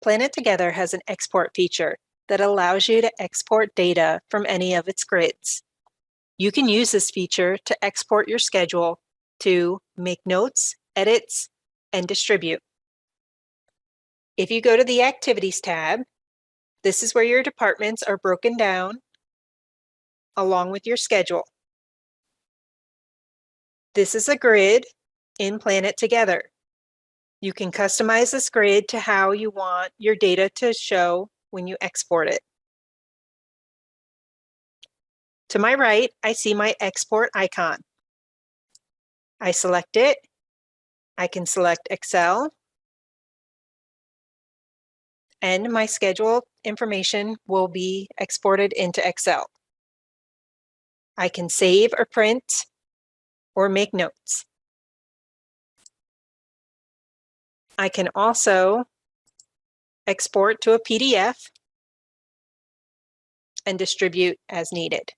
PlanetTogether has an export feature that allows you to export data from any of its grids. You can use this feature to export your schedule to make notes, edits, and distribute. If you go to the Activities tab, this is where your departments are broken down along with your schedule. This is a grid in PlanetTogether. You can customize this grid to how you want your data to show when you export it. To my right, I see my export icon. I select it. I can select Excel, and my schedule information will be exported into Excel. I can save or print or make notes. I can also export to a PDF and distribute as needed.